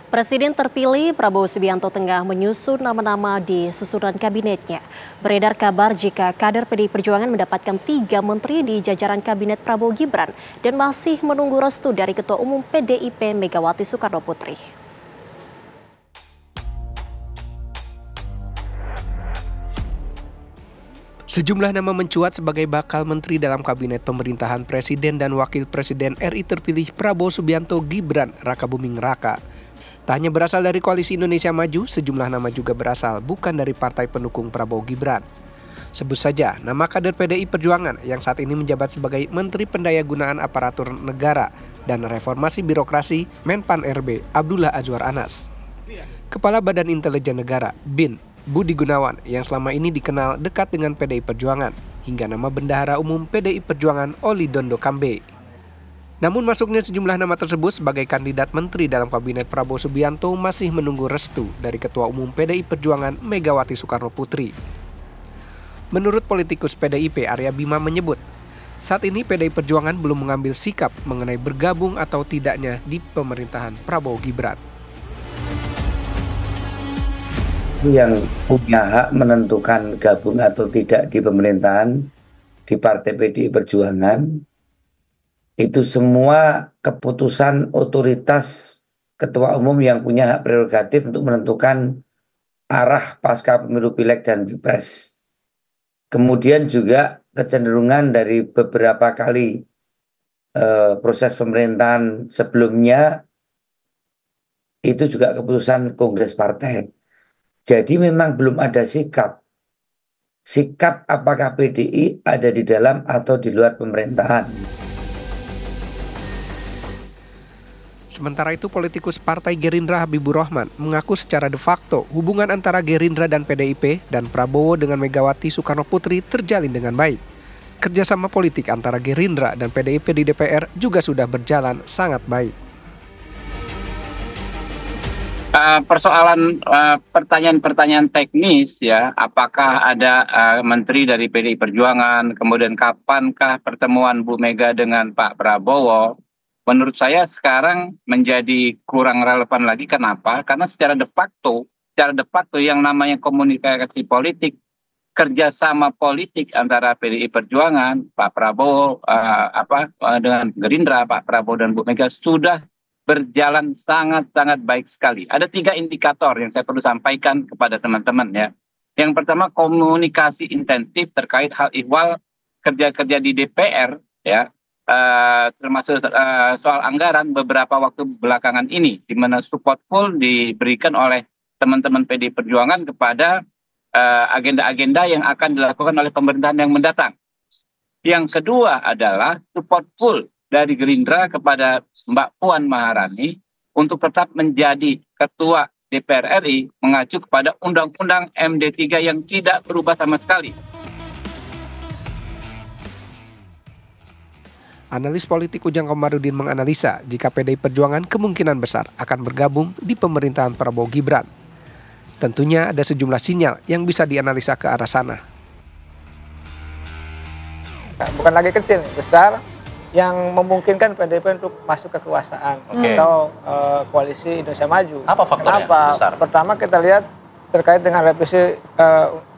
Presiden terpilih Prabowo Subianto tengah menyusun nama-nama di susunan kabinetnya. Beredar kabar jika kader PDI Perjuangan mendapatkan 3 menteri di jajaran kabinet Prabowo Gibran dan masih menunggu restu dari Ketua Umum PDIP Megawati Soekarno Putri. Sejumlah nama mencuat sebagai bakal menteri dalam kabinet pemerintahan Presiden dan Wakil Presiden RI terpilih Prabowo Subianto Gibran Rakabuming Raka. Tak hanya berasal dari Koalisi Indonesia Maju, sejumlah nama juga berasal bukan dari partai pendukung Prabowo Gibran. Sebut saja nama kader PDI Perjuangan yang saat ini menjabat sebagai Menteri Pendayagunaan Aparatur Negara dan Reformasi Birokrasi Menpan RB Abdullah Azwar Anas. Kepala Badan Intelijen Negara BIN Budi Gunawan yang selama ini dikenal dekat dengan PDI Perjuangan, hingga nama Bendahara Umum PDI Perjuangan Oli Dondo Kambe. Namun masuknya sejumlah nama tersebut sebagai kandidat menteri dalam kabinet Prabowo Subianto masih menunggu restu dari Ketua Umum PDI Perjuangan Megawati Soekarno Putri. Menurut politikus PDIP Arya Bima menyebut, saat ini PDI Perjuangan belum mengambil sikap mengenai bergabung atau tidaknya di pemerintahan Prabowo Gibran. Yang punya hak menentukan gabung atau tidak di pemerintahan di Partai PDI Perjuangan itu semua keputusan otoritas Ketua Umum yang punya hak prerogatif untuk menentukan arah pasca pemilu Pileg dan Pilpres. Kemudian juga kecenderungan dari beberapa kali proses pemerintahan sebelumnya itu juga keputusan Kongres Partai. Jadi memang belum ada sikap apakah PDI ada di dalam atau di luar pemerintahan. Sementara itu politikus Partai Gerindra Habibur Rahman mengaku secara de facto hubungan antara Gerindra dan PDIP dan Prabowo dengan Megawati Soekarno Putri terjalin dengan baik. Kerjasama politik antara Gerindra dan PDIP di DPR juga sudah berjalan sangat baik. Pertanyaan-pertanyaan teknis ya, apakah ada menteri dari PDI Perjuangan, kemudian kapankah pertemuan Bu Mega dengan Pak Prabowo? Menurut saya sekarang menjadi kurang relevan lagi. Kenapa? Karena secara de facto yang namanya komunikasi politik, kerjasama politik antara PDI Perjuangan, Pak Prabowo dengan Gerindra, Pak Prabowo dan Bu Mega sudah berjalan sangat-sangat baik sekali. Ada 3 indikator yang saya perlu sampaikan kepada teman-teman ya. Yang pertama, komunikasi intensif terkait hal ihwal kerja-kerja di DPR ya, termasuk soal anggaran beberapa waktu belakangan ini, di mana support full diberikan oleh teman-teman PDI Perjuangan kepada agenda-agenda yang akan dilakukan oleh pemerintahan yang mendatang. Yang kedua adalah support full dari Gerindra kepada Mbak Puan Maharani untuk tetap menjadi Ketua DPR RI mengacu kepada Undang-Undang MD3 yang tidak berubah sama sekali. Analis politik Ujang Komarudin menganalisa jika PDI Perjuangan kemungkinan besar akan bergabung di pemerintahan Prabowo Gibran. Tentunya ada sejumlah sinyal yang bisa dianalisa ke arah sana. Bukan lagi kecil, besar, yang memungkinkan PDIP untuk masuk ke kekuasaan atau koalisi Indonesia Maju. Apa faktornya? Kenapa? Besar. Pertama kita lihat terkait dengan revisi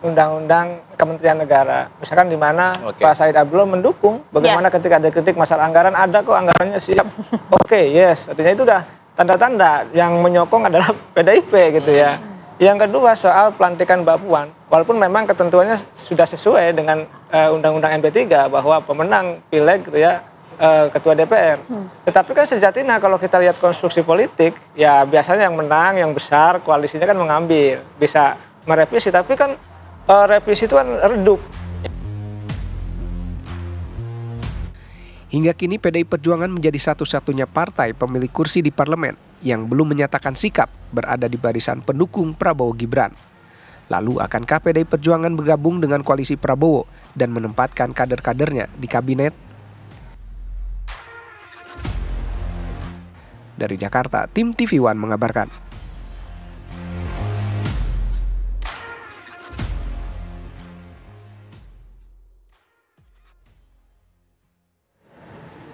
Undang-Undang Kementerian Negara. Misalkan di mana Pak Said Abdullah mendukung, bagaimana ketika ada kritik masalah anggaran, ada kok anggarannya siap. Yes, artinya itu udah tanda-tanda yang menyokong adalah PDIP gitu ya. Yang kedua soal pelantikan Mbak Puan, walaupun memang ketentuannya sudah sesuai dengan Undang-Undang MP3 bahwa pemenang Pileg gitu ya, Ketua DPR. Tetapi kan sejatinya kalau kita lihat konstruksi politik, ya biasanya yang menang, yang besar, koalisinya kan mengambil, bisa merevisi, tapi kan revisi itu kan redup. Hingga kini PDI Perjuangan menjadi satu-satunya partai pemilik kursi di parlemen yang belum menyatakan sikap berada di barisan pendukung Prabowo Gibran. Lalu akankah PDI Perjuangan bergabung dengan koalisi Prabowo dan menempatkan kader-kadernya di kabinet? Dari Jakarta, tim TV One mengabarkan.